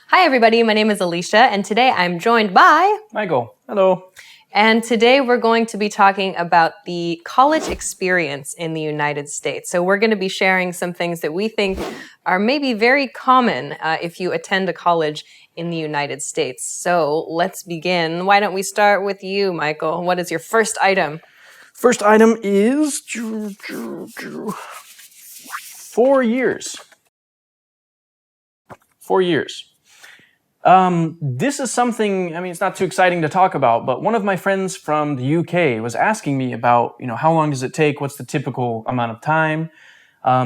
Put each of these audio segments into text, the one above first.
Hi, everybody. My name is Alicia, and today I'm joined by Michael. Hello. And today we're going to be talking about the college experience in the United States. So we're going to be sharing some things that we think are maybe very common if you attend a college in the United States. So let's begin. Why don't we start with you, Michael? What is your first item? First item is 4 years. 4 years. This is something, it's not too exciting to talk about, but one of my friends from the UK was asking me about, how long does it take? What's the typical amount of time?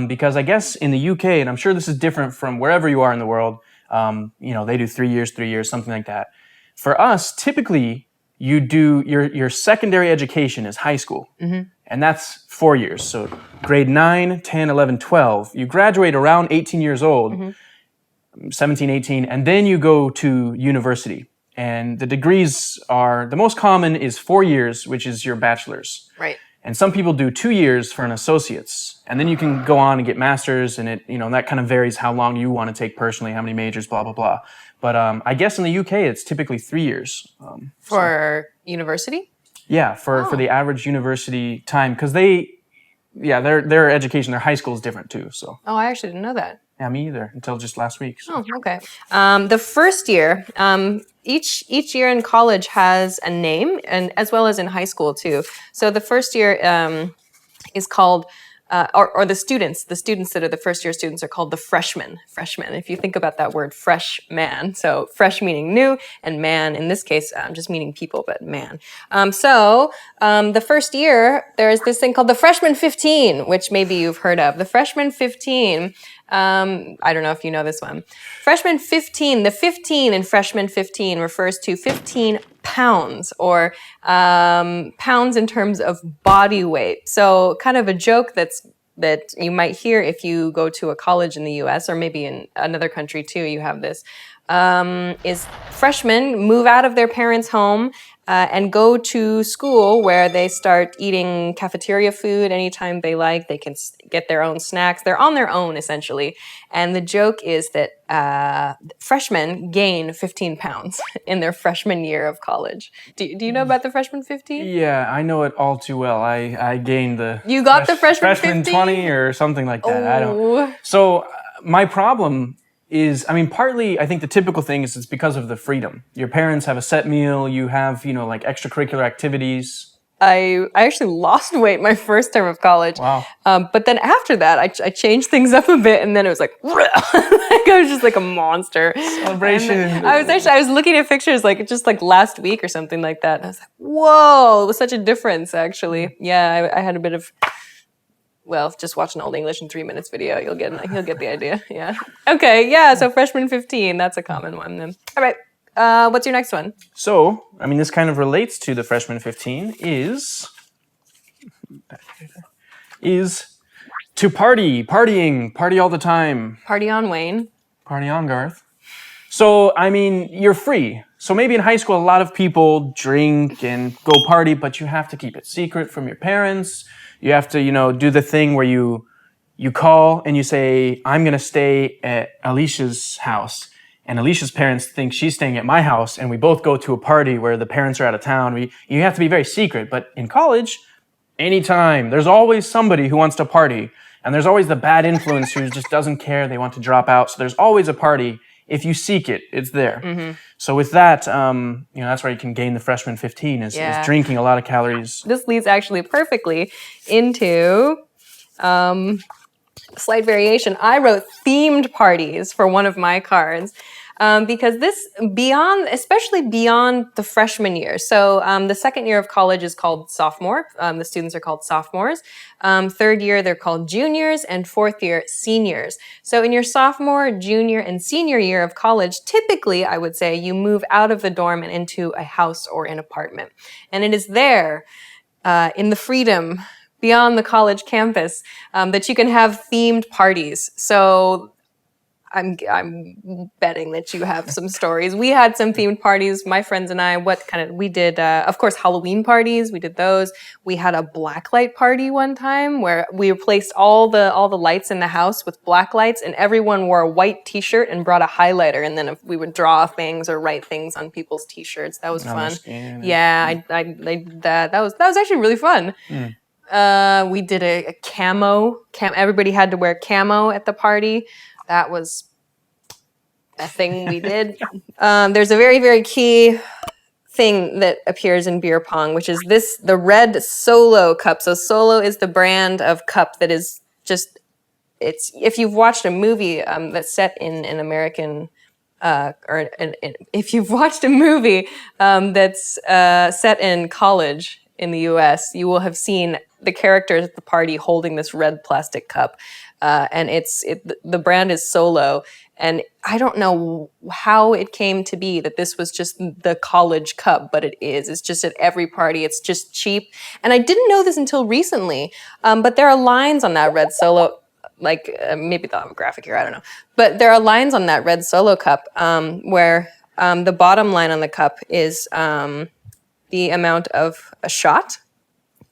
Because I guess in the UK, and I'm sure this is different from wherever you are in the world, they do 3 years, something like that. For us, typically, you do your secondary education is high school, and that's 4 years. So grade 9, 10, 11, 12. You graduate around 18 years old, 17, 18, and then you go to university. And the degrees are, the most common is 4 years, which is your bachelor's. Right. And some people do 2 years for an associate's. And then you can go on and get master's, and that kind of varies how long you want to take personally, how many majors, blah, blah, blah. But I guess in the UK, it's typically 3 years. For university? Yeah, for the average university time, because their education, their high school is different too. So. Oh, I actually didn't know that. Yeah, me either, until just last week. So. Oh, okay. The first year, each year in college has a name, and as well as in high school too. So the first year is called, or the students that are the first year students are called the freshmen. Freshmen. If you think about that word, freshman. So fresh meaning new, and man in this case just meaning people, but man. So the first year there is this thing called the freshman 15, which maybe you've heard of. The freshman 15. I don't know if you know this one. Freshman 15, the 15 in freshman 15 refers to 15 pounds, or pounds in terms of body weight. So kind of a joke that you might hear if you go to a college in the US, or maybe in another country too, you have this, is freshmen move out of their parents' home and go to school where they start eating cafeteria food anytime they like. They can get their own snacks. They're on their own, essentially. And the joke is that freshmen gain 15 pounds in their freshman year of college. Do you know about the freshman 15? Yeah, I know it all too well. I gained the... You got the freshman 15? 20 or something like that. Oh. I don't... So my problem is, partly I think the typical thing is it's because of the freedom. Your parents have a set meal, you have, like extracurricular activities. I actually lost weight my first term of college. Wow. But then after that, I changed things up a bit, and then it was like, I was just like a monster. Celebration. I was looking at pictures just last week or something like that. And I was like, whoa, it was such a difference, actually. Yeah, I had a bit of... Well, just watch an Old English in 3 minutes video. You'll get the idea. Yeah. Okay. Yeah. So freshman 15. That's a common one. Then. All right. What's your next one? So, this kind of relates to the freshman 15 is to party all the time. Party on, Wayne. Party on, Garth. So, you're free. So maybe in high school, a lot of people drink and go party, but you have to keep it secret from your parents. You have to, do the thing where you call and you say, I'm going to stay at Alicia's house. And Alicia's parents think she's staying at my house. And we both go to a party where the parents are out of town. You have to be very secret. But in college, anytime, there's always somebody who wants to party. And there's always the bad influence who just doesn't care. They want to drop out. So there's always a party. If you seek it, it's there. Mm-hmm. So with that, that's where you can gain the freshman 15 is drinking a lot of calories. This leads actually perfectly into slight variation. I wrote themed parties for one of my cards. Because this especially beyond the freshman year. So the second year of college is called sophomore. The students are called sophomores. Third year, they're called juniors, and fourth year, seniors. So in your sophomore, junior, and senior year of college, typically, I would say, you move out of the dorm and into a house or an apartment. And it is there, in the freedom beyond the college campus, that you can have themed parties. So I'm betting that you have some stories. We had some themed parties, my friends and I. We did, of course, Halloween parties. We did those. We had a blacklight party one time where we replaced all the lights in the house with black lights, and everyone wore a white T-shirt and brought a highlighter, and then if we would draw things or write things on people's T-shirts. That was On their fun. skin. Yeah, I did that. That was actually really fun. We did a camo. Everybody had to wear camo at the party. That was a thing we did. There's a very, very key thing that appears in beer pong, which is the red Solo cup. So Solo is the brand of cup that is just, if you've watched a movie that's set in an American, if you've watched a movie that's set in college in the US, you will have seen the characters at the party holding this red plastic cup. And the brand is Solo. And I don't know how it came to be that this was just the college cup, but it is. It's just at every party. It's just cheap. And I didn't know this until recently, but there are lines on that red Solo, maybe they'll have a graphic here, I don't know. But there are lines on that red Solo cup where the bottom line on the cup is the amount of a shot,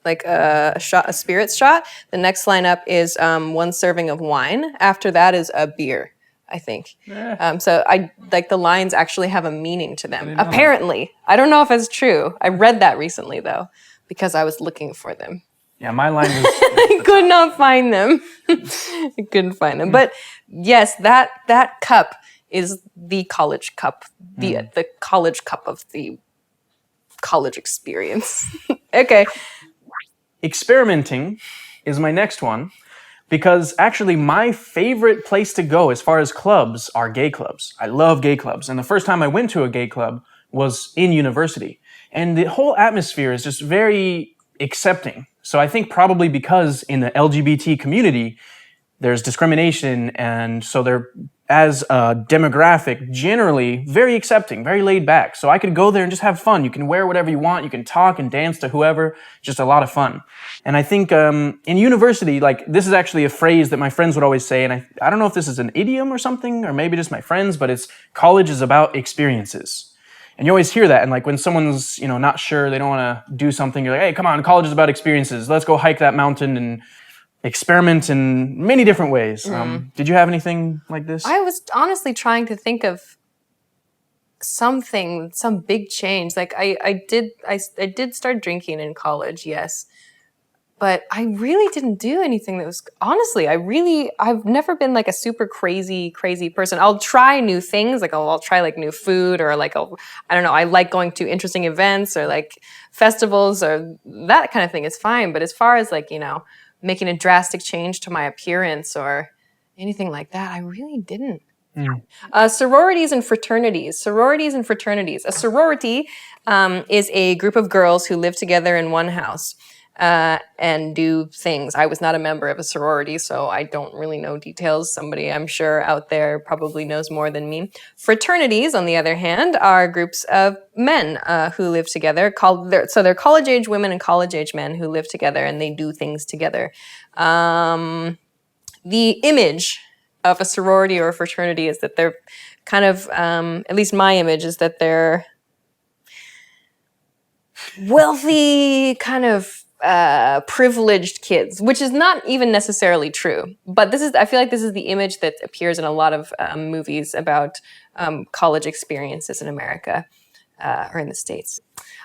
like a spirits shot. The next line up is 1 serving of wine. After that is a beer, I think. So I the lines actually have a meaning to them. Apparently, I don't know if it's true. I read that recently though, because I was looking for them. Yeah, my line was. I could not find them. I couldn't find them. But yes, that cup is the college cup, the college cup of the college experience. Okay. Experimenting is my next one, because actually my favorite place to go as far as clubs are gay clubs. I love gay clubs. And the first time I went to a gay club was in university. And the whole atmosphere is just very accepting. So I think probably because in the LGBT community, there's discrimination, and so they're, as a demographic, generally very accepting, very laid back. So I could go there and just have fun. You can wear whatever you want. You can talk and dance to whoever. Just a lot of fun. And I think in university, this is actually a phrase that my friends would always say, and I don't know if this is an idiom or something, or maybe just my friends, but it's college is about experiences. And you always hear that, and when someone's not sure, they don't want to do something, you're like, hey, come on, college is about experiences. Let's go hike that mountain and experiment in many different ways. Did you have anything like this? I was honestly trying to think of some big change. I did start drinking in college, yes. But I really didn't do anything that was, honestly, I've never been a super crazy person. I'll try new things, I'll try new food, or I don't know, I like going to interesting events or festivals, or that kind of thing is fine. But as far as making a drastic change to my appearance or anything like that, I really didn't. Sororities and fraternities. Sororities and fraternities. A sorority is a group of girls who live together in one house and do things. I was not a member of a sorority, so I don't really know details. Somebody I'm sure out there probably knows more than me. Fraternities, on the other hand, are groups of men who live together. They're college-age women and college-age men who live together, and they do things together. The image of a sorority or a fraternity is that they're kind of, at least my image is that they're wealthy, kind of privileged kids, which is not even necessarily true. But I feel like this is the image that appears in a lot of movies about college experiences in America or in the States.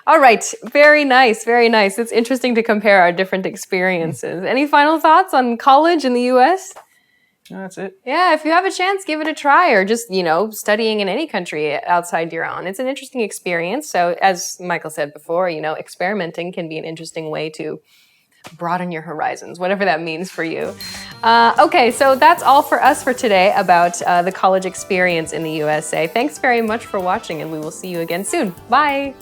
All right, very nice, very nice. It's interesting to compare our different experiences. Any final thoughts on college in the US? No, that's it. Yeah, if you have a chance, give it a try, or just, studying in any country outside your own. It's an interesting experience. So as Michael said before, experimenting can be an interesting way to broaden your horizons, whatever that means for you. Okay, so that's all for us for today about the college experience in the USA. Thanks very much for watching, and we will see you again soon. Bye.